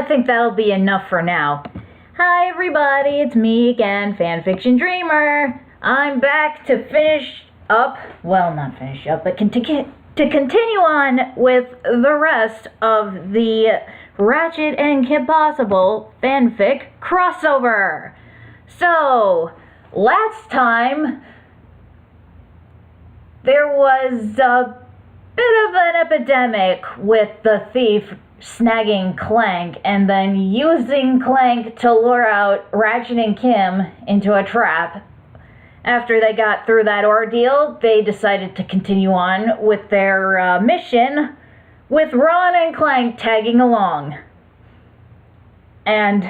I think that'll be enough for now. Hi everybody, it's me again, Fanfiction Dreamer. I'm back to finish up, well not finish up, but to continue on with the rest of the Ratchet and Kim Possible fanfic crossover. So, last time there was a bit of an epidemic with the thief snagging Clank and then using Clank to lure out Ratchet and Kim into a trap. After they got through that ordeal, they decided to continue on with their mission, with Ron and Clank tagging along. And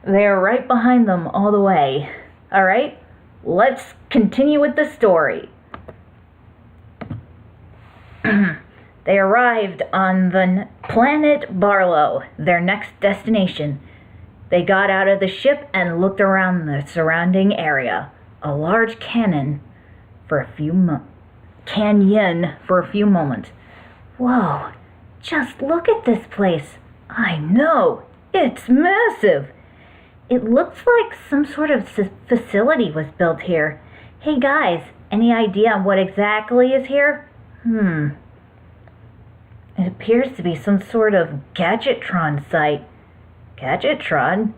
they're right behind them all the way. Alright, let's continue with the story. They arrived on the planet Barlow, their next destination. They got out of the ship and looked around the surrounding area. A large canyon for a few moments. Whoa, just look at this place. I know, it's massive. It looks like some sort of facility was built here. Hey guys, any idea on what exactly is here? It appears to be some sort of Gadgetron site. Gadgetron?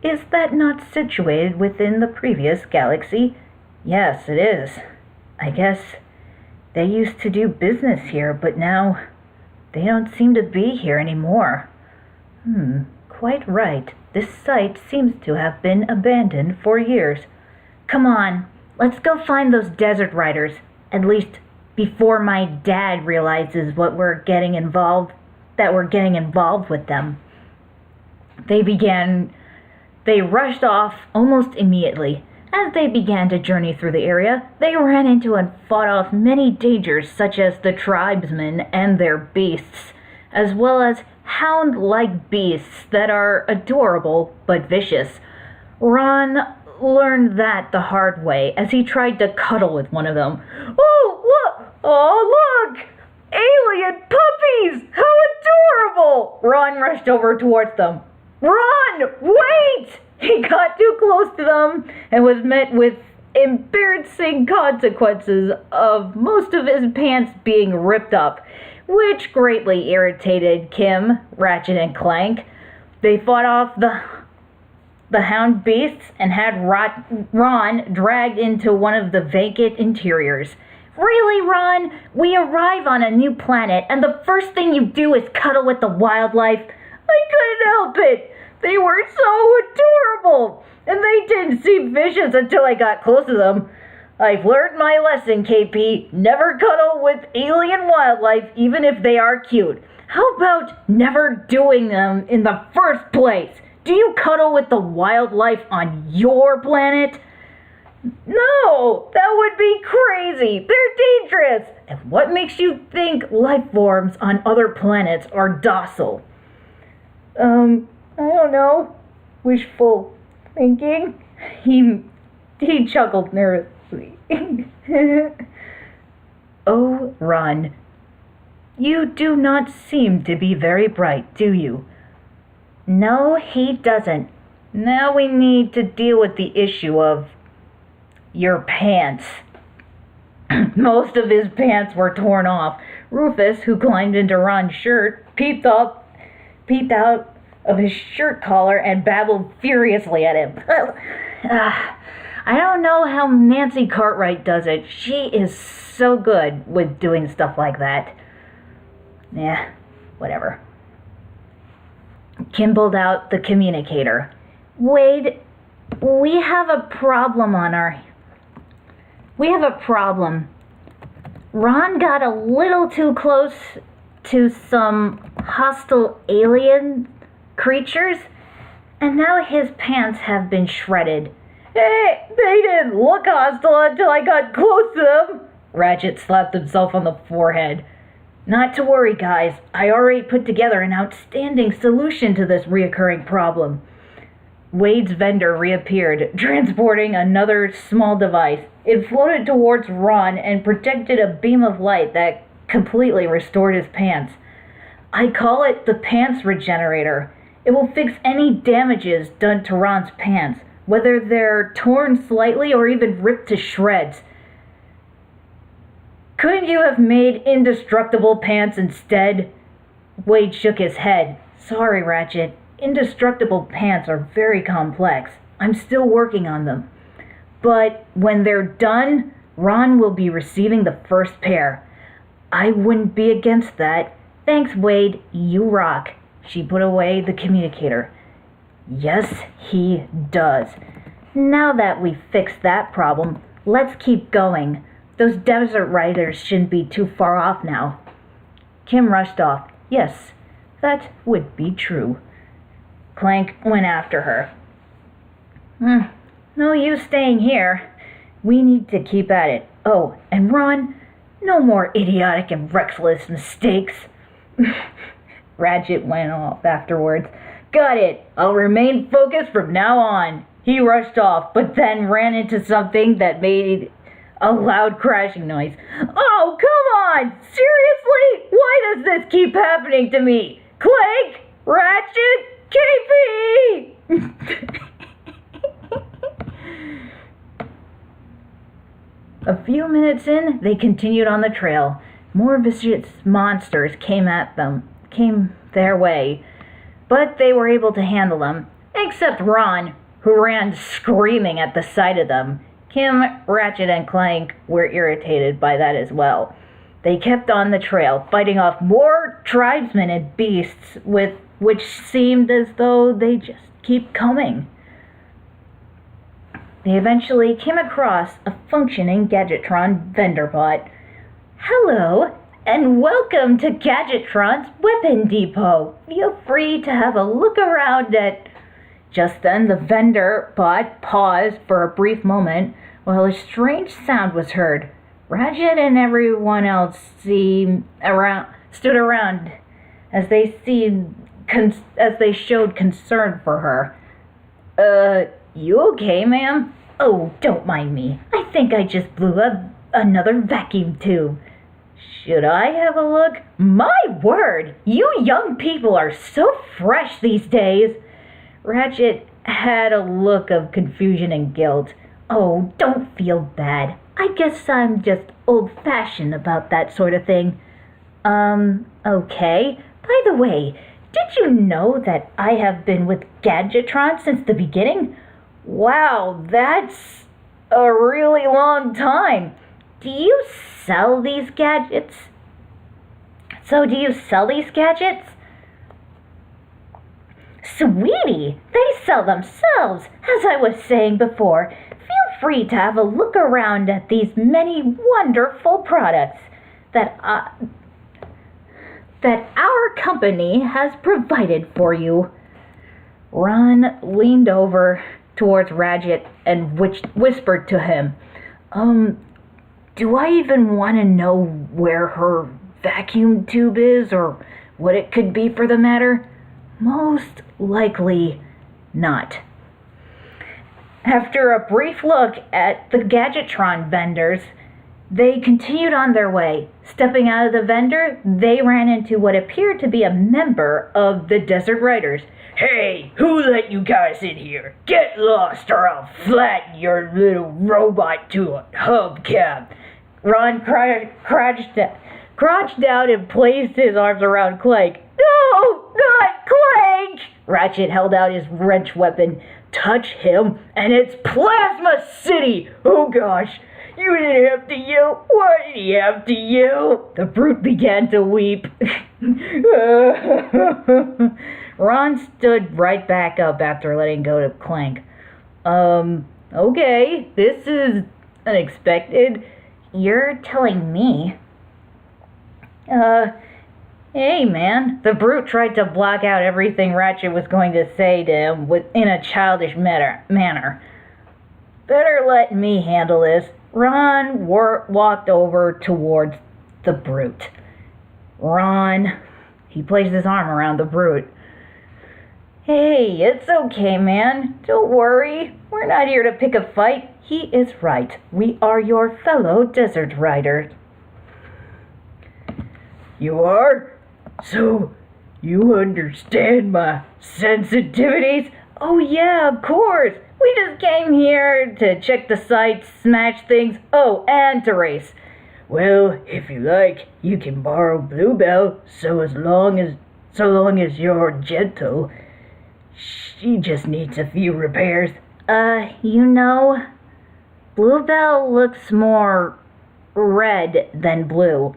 Is that not situated within the previous galaxy? Yes, it is. I guess they used to do business here, but now they don't seem to be here anymore. Quite right. This site seems to have been abandoned for years. Come on, let's go find those desert riders. At least before my dad realizes that we're getting involved with them. They rushed off almost immediately. As they began to journey through the area, they ran into and fought off many dangers such as the tribesmen and their beasts, as well as hound-like beasts that are adorable but vicious. Ron learned that the hard way as he tried to cuddle with one of them. Oh, look! Alien puppies! How adorable! Ron rushed over towards them. Ron, wait! He got too close to them and was met with embarrassing consequences of most of his pants being ripped up, which greatly irritated Kim, Ratchet, and Clank. They fought off the hound beasts and had Ron dragged into one of the vacant interiors. Really, Ron? We arrive on a new planet, and the first thing you do is cuddle with the wildlife? I couldn't help it. They were so adorable, and they didn't seem vicious until I got close to them. I've learned my lesson, KP. Never cuddle with alien wildlife, even if they are cute. How about never doing them in the first place? Do you cuddle with the wildlife on your planet? No, that would be crazy. They're dangerous. And what makes you think life forms on other planets are docile? I don't know. Wishful thinking. He chuckled nervously. Oh, Ron, you do not seem to be very bright, do you? No, he doesn't. Now we need to deal with the issue of your pants. Most of his pants were torn off. Rufus, who climbed into Ron's shirt, peeped out of his shirt collar and babbled furiously at him. I don't know how Nancy Cartwright does it. She is so good with doing stuff like that. Yeah, whatever. Kim pulled out the communicator. Wade, we have a problem. Ron got a little too close to some hostile alien creatures, and now his pants have been shredded. Hey, they didn't look hostile until I got close to them. Ratchet slapped himself on the forehead. Not to worry, guys. I already put together an outstanding solution to this reoccurring problem. Wade's vendor reappeared, transporting another small device. It floated towards Ron and projected a beam of light that completely restored his pants. I call it the pants regenerator. It will fix any damages done to Ron's pants, whether they're torn slightly or even ripped to shreds. Couldn't you have made indestructible pants instead? Wade shook his head. Sorry, Ratchet. Indestructible pants are very complex. I'm still working on them. But when they're done, Ron will be receiving the first pair. I wouldn't be against that. Thanks, Wade. You rock. She put away the communicator. Yes, he does. Now that we've fixed that problem, let's keep going. Those desert riders shouldn't be too far off now. Kim rushed off. Yes, that would be true. Clank went after her. No use staying here. We need to keep at it. Oh, and Ron, no more idiotic and reckless mistakes. Ratchet went off afterwards. Got it. I'll remain focused from now on. He rushed off, but then ran into something that made a loud crashing noise. Oh, come on! Seriously? Why does this keep happening to me? Clank! Ratchet! KP! A few minutes in, they continued on the trail. More vicious monsters came their way, but they were able to handle them, except Ron, who ran screaming at the sight of them. Kim, Ratchet, and Clank were irritated by that as well. They kept on the trail, fighting off more tribesmen and beasts, which seemed as though they just keep coming. They eventually came across a functioning Gadgetron vendor bot. Hello, and welcome to Gadgetron's Weapon Depot. Feel free to have a look around at... Just then, the vendor bot paused for a brief moment while a strange sound was heard. Ratchet and everyone else stood around as they showed concern for her. You okay, ma'am? Oh, don't mind me. I think I just blew up another vacuum tube. Should I have a look? My word! You young people are so fresh these days. Ratchet had a look of confusion and guilt. Oh, don't feel bad. I guess I'm just old-fashioned about that sort of thing. Okay. By the way, did you know that I have been with Gadgetron since the beginning? Wow, that's a really long time. Do you sell these gadgets? Do you sell these gadgets? Sweetie, they sell themselves. As I was saying before, feel free to have a look around at these many wonderful products that our company has provided for you. Ron leaned over towards Ratchet and whispered to him, do I even want to know where her vacuum tube is, or what it could be for the matter? Most likely not. After a brief look at the Gadgetron vendors, they continued on their way. Stepping out of the vendor, they ran into what appeared to be a member of the Desert Riders. Hey, who let you guys in here? Get lost or I'll flatten your little robot to a hubcap. Ron crouched down and placed his arms around Clank. No, not Clank! Ratchet held out his wrench weapon. Touch him, and it's Plasma City! Oh gosh, you didn't have to yell. Why did you have to yell? The brute began to weep. Ron stood right back up after letting go of Clank. Okay, this is unexpected. You're telling me? Hey, man. The brute tried to block out everything Ratchet was going to say to him in a childish manner. Better let me handle this. Ron walked over towards the brute. Ron, he placed his arm around the brute. Hey, it's okay, man. Don't worry. We're not here to pick a fight. He is right. We are your fellow desert riders. You are? So, You understand my sensitivities? Oh yeah, of course. We just came here to check the sights, smash things, oh, and to race. Well, if you like, you can borrow Bluebell, so long as you're gentle. She just needs a few repairs. Bluebell looks more red than blue.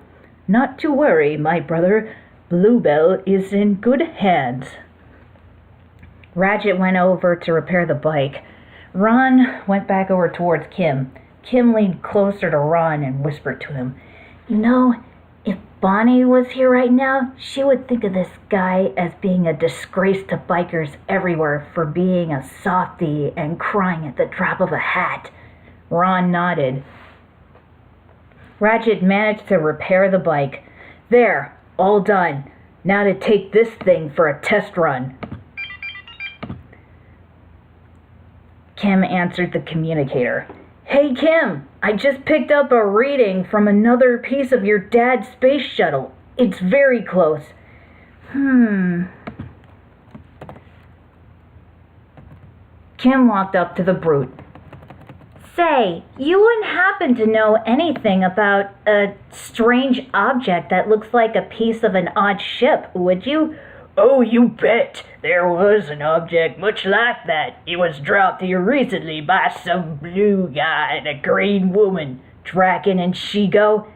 Not to worry, my brother. Bluebell is in good hands. Ratchet went over to repair the bike. Ron went back over towards Kim. Kim leaned closer to Ron and whispered to him, if Bonnie was here right now, she would think of this guy as being a disgrace to bikers everywhere for being a softie and crying at the drop of a hat. Ron nodded. Ratchet managed to repair the bike. There, all done. Now to take this thing for a test run. Kim answered the communicator. Hey Kim, I just picked up a reading from another piece of your dad's space shuttle. It's very close. Kim walked up to the brute. Say, you wouldn't happen to know anything about a strange object that looks like a piece of an odd ship, would you? Oh, you bet. There was an object much like that. It was dropped here recently by some blue guy and a green woman. Draken and Shigo.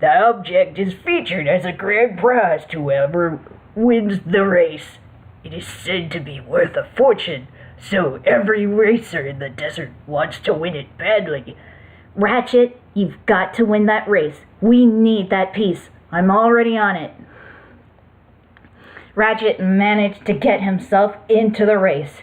The object is featured as a grand prize to whoever wins the race. It is said to be worth a fortune, so every racer in the desert wants to win it badly. Ratchet, you've got to win that race. We need that piece. I'm already on it. Ratchet managed to get himself into the race.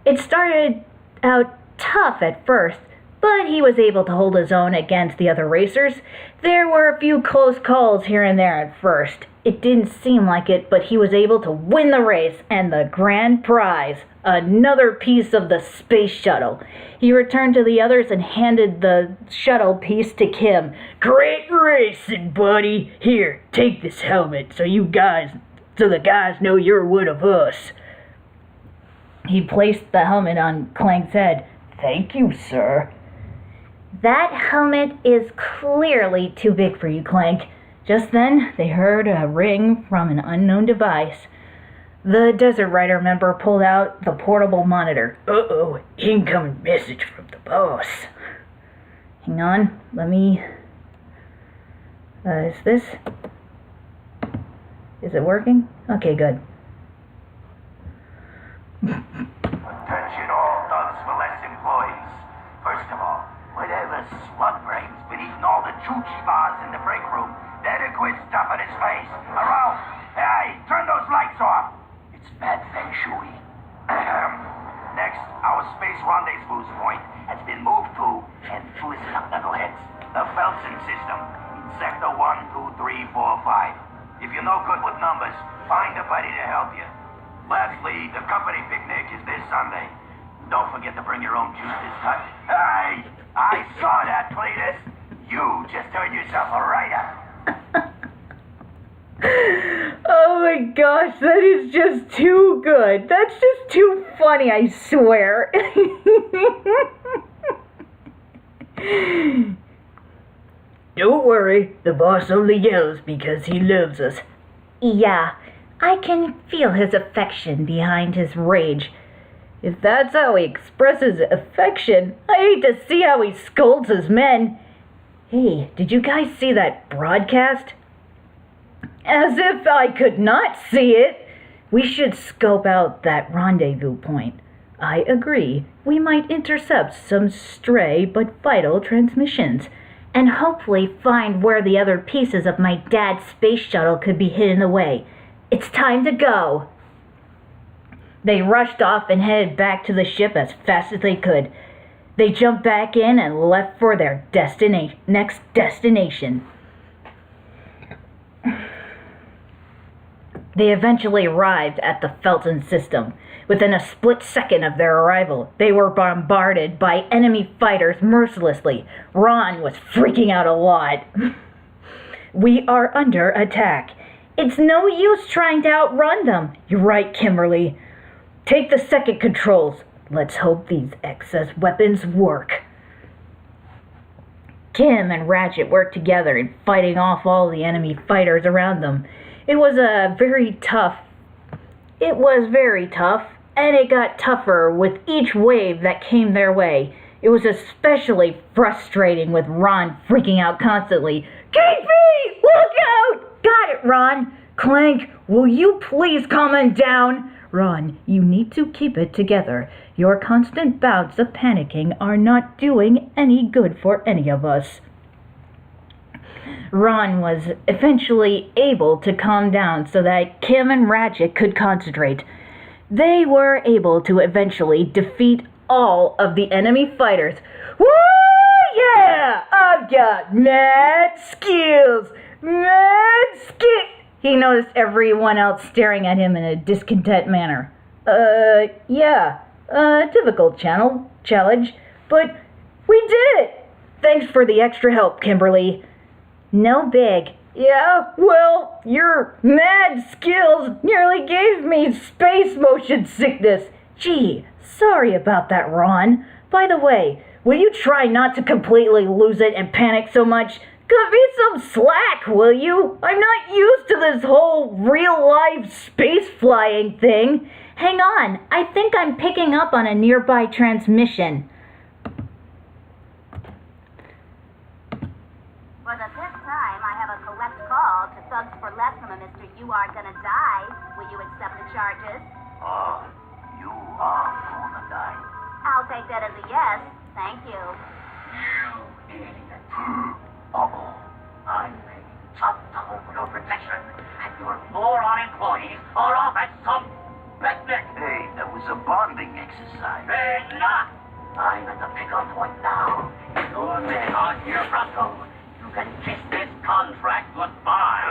It started out tough at first, but he was able to hold his own against the other racers. There were a few close calls here and there at first. It didn't seem like it, but he was able to win the race and the grand prize, another piece of the space shuttle. He returned to the others and handed the shuttle piece to Kim. Great racing, buddy. Here, take this helmet so the guys know you're one of us. He placed the helmet on Clank's head. Thank you, sir. That helmet is clearly too big for you, Clank. Just then, they heard a ring from an unknown device. The Desert Rider member pulled out the portable monitor. Uh-oh, incoming message from the boss. Hang on, let me... Is it working? Okay, good. Attention all Doug's for Less employees. First of all, whatever slut brains been eating all the choochie bars in the break room, better quit stuffing his face. Around. Hey, turn those lights off. It's bad feng shui. Next, our space rendezvous point has been moved to, and listen up, knuckleheads, the Felsen system in Sector 1, 2, 3, 4, 5. If you're no good with numbers, find a buddy to help you. Lastly, the company picnic is this Sunday. Don't forget to bring your own juice this time. Hey! I saw that, Cletus! You just turned yourself a writer. Oh my gosh, that is just too good. That's just too funny, I swear. Don't worry, the boss only yells because he loves us. Yeah, I can feel his affection behind his rage. If that's how he expresses affection, I hate to see how he scolds his men. Hey, did you guys see that broadcast? As if I could not see it. We should scope out that rendezvous point. I agree. We might intercept some stray but vital transmissions, and hopefully find where the other pieces of my dad's space shuttle could be hidden away. It's time to go. They rushed off and headed back to the ship as fast as they could. They jumped back in and left for their next destination. They eventually arrived at the Felsen system. Within a split second of their arrival, they were bombarded by enemy fighters mercilessly. Ron was freaking out a lot. We are under attack. It's no use trying to outrun them. You're right, Kimberly. Take the second controls. Let's hope these excess weapons work. Kim and Ratchet worked together in fighting off all the enemy fighters around them. It was very tough, and it got tougher with each wave that came their way. It was especially frustrating with Ron freaking out constantly. KP, look out! Got it, Ron. Clank, will you please calm down? Ron, you need to keep it together. Your constant bouts of panicking are not doing any good for any of us. Ron was eventually able to calm down so that Kim and Ratchet could concentrate. They were able to eventually defeat all of the enemy fighters. Woo! Yeah! I've got mad skills! He noticed everyone else staring at him in a discontent manner. Difficult challenge, but we did it! Thanks for the extra help, Kimberly. No big. Yeah, well, your mad skills nearly gave me space motion sickness. Gee, sorry about that, Ron. By the way, will you try not to completely lose it and panic so much? Cut me some slack, will you? I'm not used to this whole real-life space flying thing. Hang on, I think I'm picking up on a nearby transmission. For the fifth time, I have a collect call to Thugs for Less from a Mr. You Are Gonna Die. Will you accept the charges? You are gonna die. I'll take that as a yes. Thank you. You idiot. Uh-oh. I'm ready. Top no protection. And your moron employees are off at some picnic. Hey, that was a bonding exercise. They're not. I'm at the pick-up point now. Your men are here, Bronco. You can kiss this contract goodbye.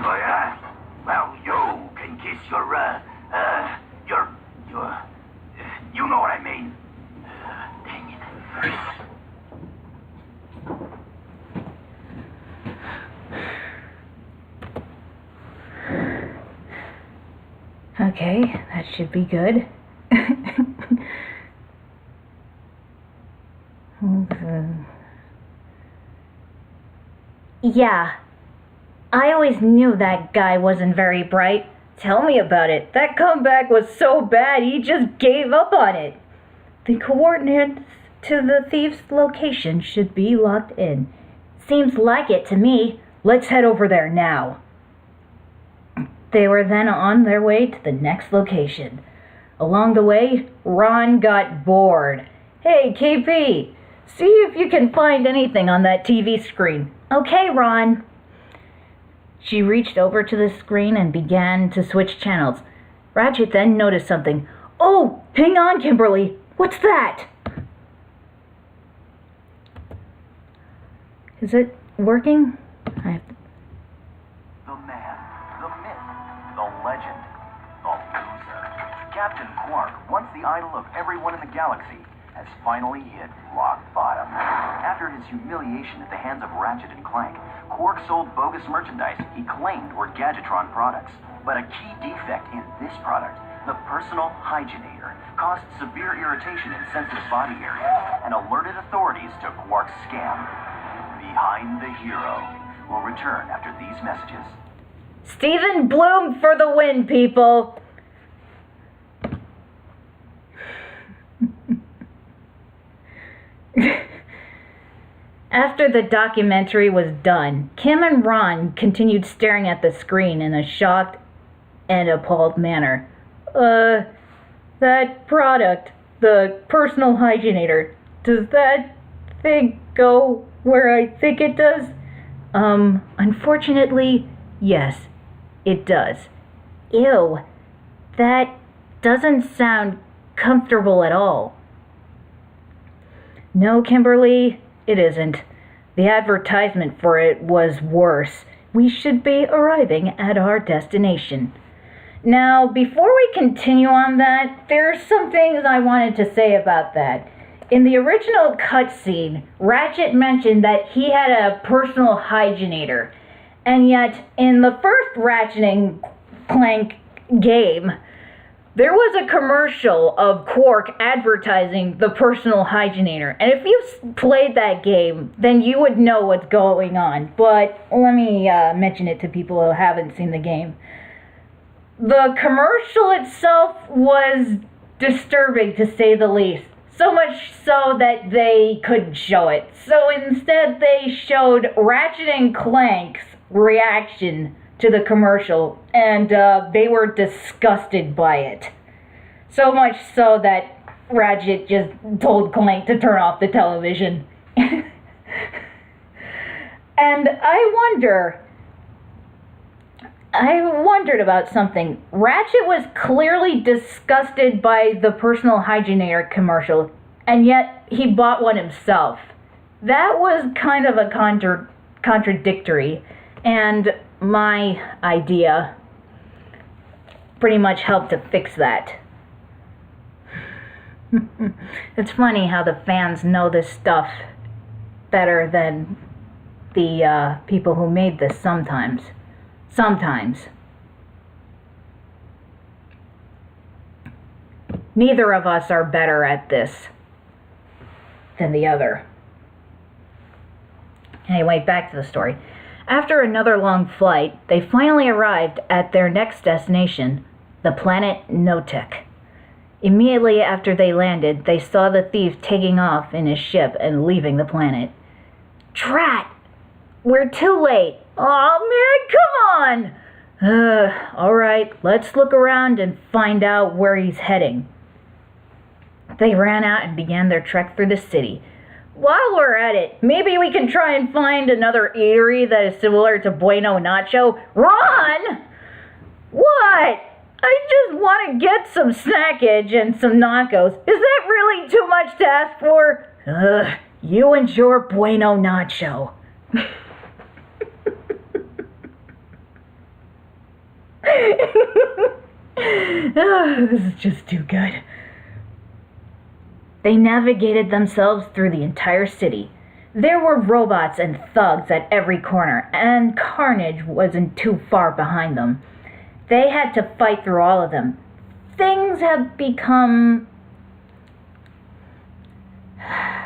Oh, yeah? Well, you can kiss your, you know what I mean. Dang it. Okay, that should be good. Yeah, I always knew that guy wasn't very bright. Tell me about it. That comeback was so bad, he just gave up on it. The coordinates to the thief's location should be locked in. Seems like it to me. Let's head over there now. They were then on their way to the next location. Along the way, Ron got bored. Hey, KP, see if you can find anything on that TV screen. Okay, Ron. She reached over to the screen and began to switch channels. Ratchet then noticed something. Oh, hang on, Kimberly. What's that? Is it working? I have to... The man, the myth, the legend, the loser. Captain Quark, once the idol of everyone in the galaxy, has finally hit rock bottom. After his humiliation at the hands of Ratchet and Clank, Quark sold bogus merchandise he claimed were Gadgetron products. But a key defect in this product, the personal hygienator, caused severe irritation in sensitive body areas and alerted authorities to Quark's scam. Behind the Hero will return after these messages. Stephen Bloom for the win, people! After the documentary was done, Kim and Ron continued staring at the screen in a shocked and appalled manner. That product, the personal hygienator, does that thing go where I think it does? Unfortunately, yes, it does. Ew, that doesn't sound comfortable at all. No, Kimberly, it isn't. The advertisement for it was worse. We should be arriving at our destination. Now, before we continue on that, there's some things I wanted to say about that. In the original cutscene, Ratchet mentioned that he had a personal hygienator. And yet, in the first Ratchet and Clank game, there was a commercial of Quark advertising the personal hygienator. And if you've played that game, then you would know what's going on. But let me mention it to people who haven't seen the game. The commercial itself was disturbing, to say the least. So much so that they couldn't show it. So instead they showed Ratchet and Clank's reaction to the commercial, and they were disgusted by it. So much so that Ratchet just told Clank to turn off the television. And I wondered about something. Ratchet was clearly disgusted by the personal hygienator commercial, and yet he bought one himself. That was kind of a contradictory, and my idea pretty much helped to fix that. It's funny how the fans know this stuff better than the people who made this sometimes. Neither of us are better at this than the other. Anyway, back to the story. After another long flight, they finally arrived at their next destination, the planet Notek. Immediately after they landed, they saw the thief taking off in his ship and leaving the planet. Drat! We're too late! Aw, man, come on! Alright, let's look around and find out where he's heading. They ran out and began their trek through the city. While we're at it, maybe we can try and find another eatery that is similar to Bueno Nacho. Ron! What? I just want to get some snackage and some nachos. Is that really too much to ask for? You and your Bueno Nacho. This is just too good. They navigated themselves through the entire city. There were robots and thugs at every corner, and carnage wasn't too far behind them. They had to fight through all of them. Things have become...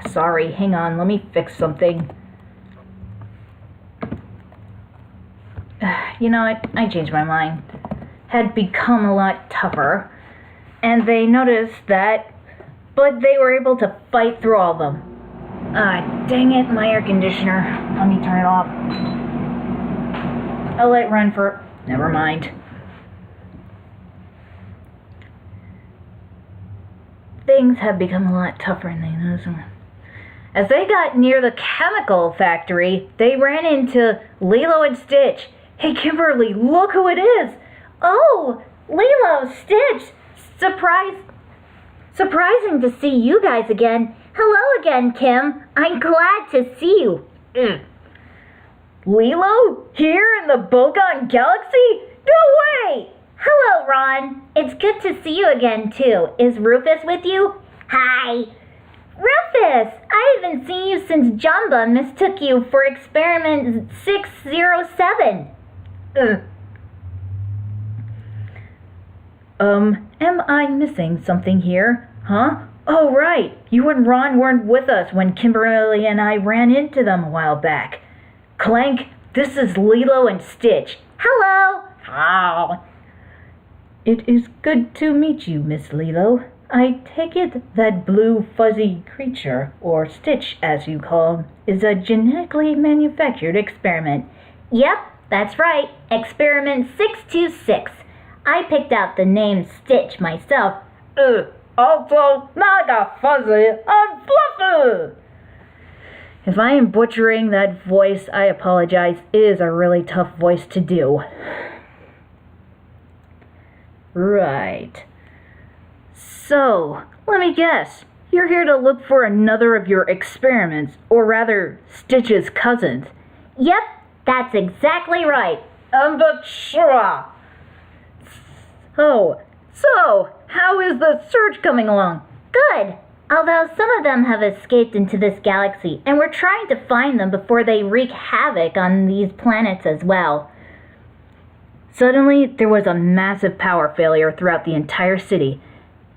Sorry, hang on, let me fix something. You know what? I changed my mind. Had become a lot tougher, and they noticed that, but they were able to fight through all of them. Ah, dang it, my air conditioner. Let me turn it off. I'll let it run for... Never mind. Things have become a lot tougher than they know. As they got near the chemical factory, they ran into Lilo and Stitch. Hey, Kimberly, look who it is! Oh, Lilo, Stitch! Surprising to see you guys again. Hello again, Kim. I'm glad to see you. Lilo? Here in the Bogon Galaxy? No way! Hello, Ron. It's good to see you again, too. Is Rufus with you? Hi. Rufus! I haven't seen you since Jumba mistook you for Experiment 607. Am I missing something here? Huh? Oh, right. You and Ron weren't with us when Kimberly and I ran into them a while back. Clank, this is Lilo and Stitch. Hello. How? It is good to meet you, Miss Lilo. I take it that blue fuzzy creature, or Stitch as you call him, is a genetically manufactured experiment. Yep, that's right. Experiment 626. I picked out the name Stitch myself. Also, not a fuzzy, I'm fluffy. If I am butchering that voice, I apologize. It is a really tough voice to do. Right. So, let me guess. You're here to look for another of your experiments, or rather, Stitch's cousins. Yep, that's exactly right. Sure. Oh, so, how is the search coming along? Good. Although some of them have escaped into this galaxy, and we're trying to find them before they wreak havoc on these planets as well. Suddenly, there was a massive power failure throughout the entire city.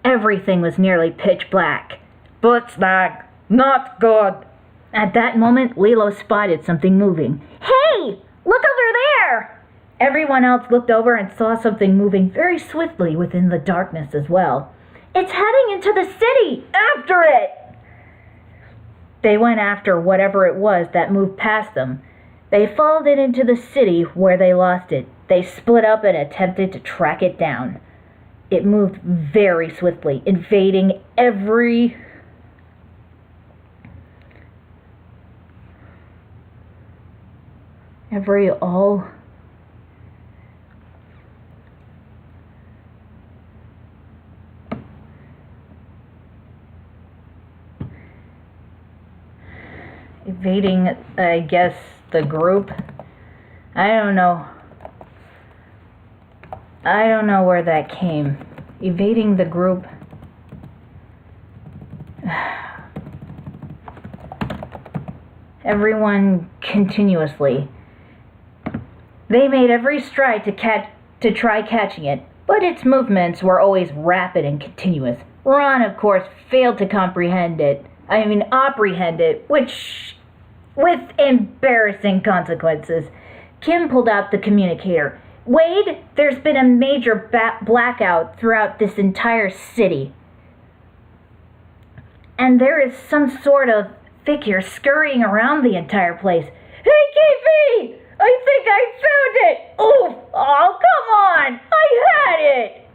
Everything was nearly pitch black. Bootsnag, not good. At that moment, Lilo spotted something moving. Hey! Look over there! Everyone else looked over and saw something moving very swiftly within the darkness as well. It's heading into the city! After it! They went after whatever it was that moved past them. They followed it into the city where they lost it. They split up and attempted to track it down. It moved very swiftly, invading every all evading, I guess, the group. I don't know where that came. Evading the group. Everyone continuously. They made every stride to try catching it, but its movements were always rapid and continuous. Ron, of course, failed to apprehend it, which with embarrassing consequences. Kim pulled out the communicator. Wade, there's been a major blackout throughout this entire city. And there is some sort of figure scurrying around the entire place. Hey, KP! I think I found it! Oof! Oh, come on! I had it!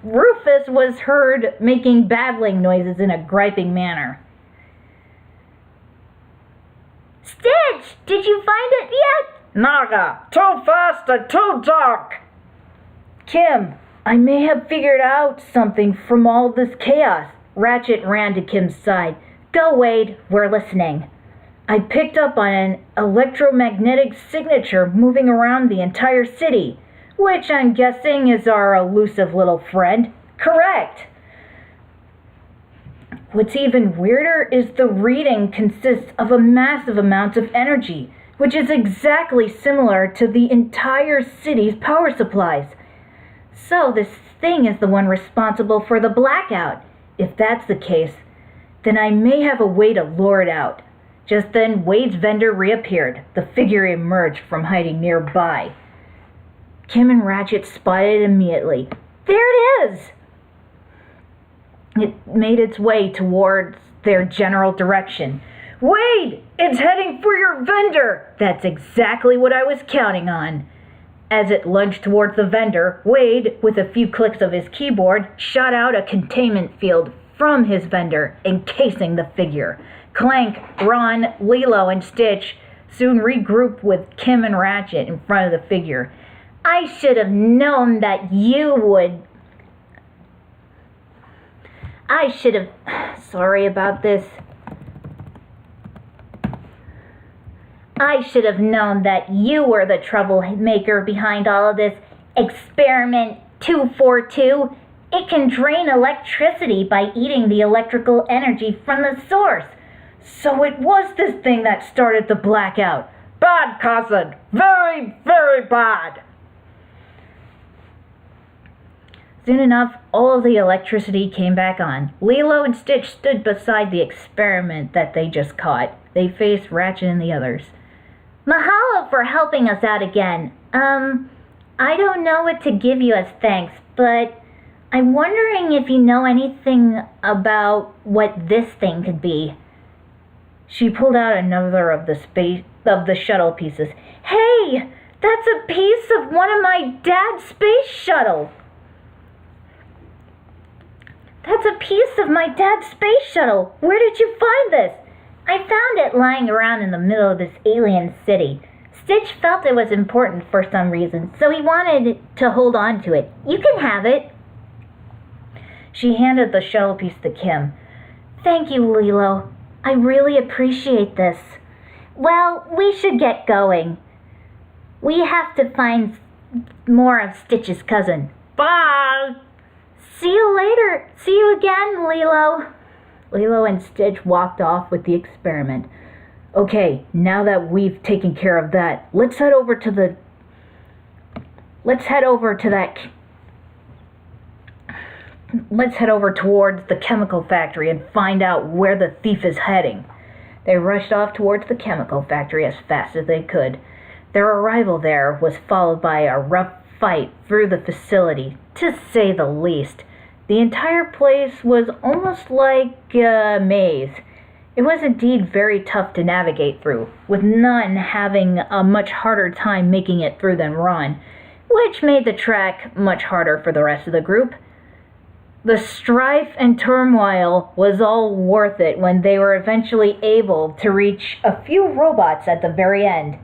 Rufus was heard making babbling noises in a griping manner. Stitch! Did you find it yet? Naga, too fast and too dark. Kim, I may have figured out something from all this chaos. Ratchet ran to Kim's side. Go, Wade, we're listening. I picked up on an electromagnetic signature moving around the entire city, which I'm guessing is our elusive little friend. Correct. What's even weirder is the reading consists of a massive amount of energy, which is exactly similar to the entire city's power supplies. So this thing is the one responsible for the blackout. If that's the case, then I may have a way to lure it out. Just then, Wade's vendor reappeared. The figure emerged from hiding nearby. Kim and Ratchet spotted it immediately. There it is! It made its way towards their general direction. Wade! It's heading for your vendor! That's exactly what I was counting on. As it lunged towards the vendor, Wade, with a few clicks of his keyboard, shot out a containment field from his vendor, encasing the figure. Clank, Ron, Lilo, and Stitch soon regrouped with Kim and Ratchet in front of the figure. I should have known that you would... Sorry about this. I should have known that you were the troublemaker behind all of this. Experiment 242. It can drain electricity by eating the electrical energy from the source. So it was this thing that started the blackout. Bad, cousin. Very, very bad. Soon enough, all of the electricity came back on. Lilo and Stitch stood beside the experiment that they just caught. They faced Ratchet and the others. Mahalo for helping us out again. I don't know what to give you as thanks, but I'm wondering if you know anything about what this thing could be. She pulled out another of the shuttle pieces. Hey, that's a piece of one of my dad's space shuttles. That's a piece of my dad's space shuttle. Where did you find this? I found it lying around in the middle of this alien city. Stitch felt it was important for some reason, so he wanted to hold on to it. You can have it. She handed the shuttle piece to Kim. Thank you, Lilo. I really appreciate this. Well, we should get going. We have to find more of Stitch's cousin. Bye! See you later. See you again, Lilo. Lilo and Stitch walked off with the experiment. Okay, now that we've taken care of that, let's head over to that Let's head over towards the chemical factory and find out where the thief is heading. They rushed off towards the chemical factory as fast as they could. Their arrival there was followed by a rough fight through the facility, to say the least. The entire place was almost like a maze. It was indeed very tough to navigate through, with none having a much harder time making it through than Ron, which made the trek much harder for the rest of the group. The strife and turmoil was all worth it when they were eventually able to reach a few robots at the very end.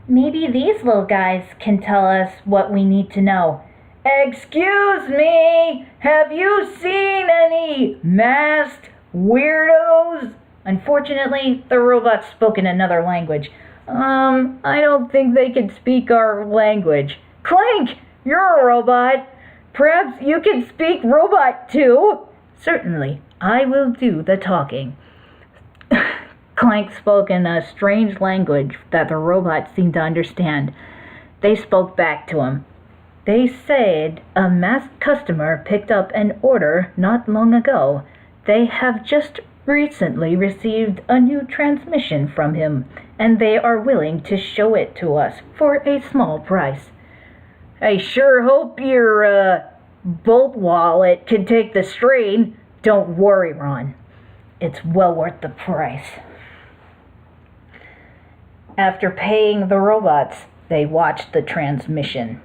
Maybe these little guys can tell us what we need to know. Excuse me, have you seen any masked weirdos? Unfortunately, the robots spoke in another language. I don't think they can speak our language. Clank, you're a robot. Perhaps you can speak robot too? Certainly, I will do the talking. Clank spoke in a strange language that the robots seemed to understand. They spoke back to him. They said a masked customer picked up an order not long ago. They have just recently received a new transmission from him, and they are willing to show it to us for a small price. I sure hope your bolt wallet can take the strain. Don't worry, Ron. It's well worth the price. After paying the robots, they watched the transmission.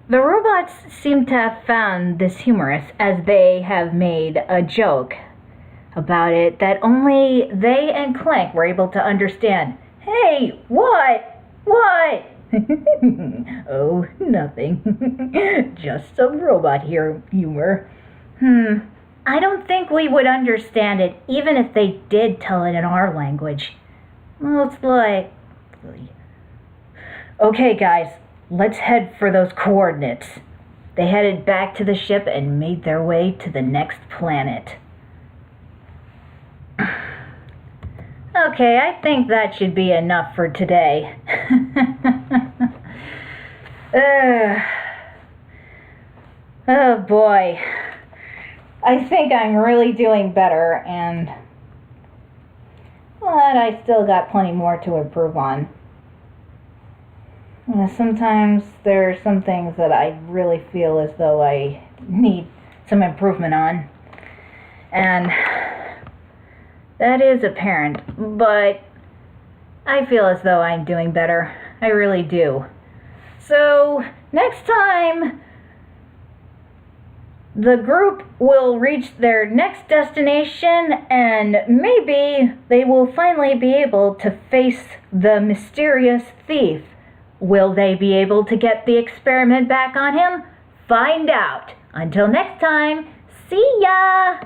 The robots seem to have found this humorous, as they have made a joke about it that only they and Clank were able to understand. Hey, what? What? Oh, nothing. Just some robot humor. I don't think we would understand it, even if they did tell it in our language. Most likely. Okay, guys, let's head for those coordinates. They headed back to the ship and made their way to the next planet. Okay, I think that should be enough for today. Oh boy. I think I'm really doing better, but I still got plenty more to improve on. Sometimes there are some things that I really feel as though I need some improvement on. And that is apparent, but I feel as though I'm doing better. I really do. So, next time, the group will reach their next destination, and maybe they will finally be able to face the mysterious thief. Will they be able to get the experiment back on him? Find out. Until next time, see ya!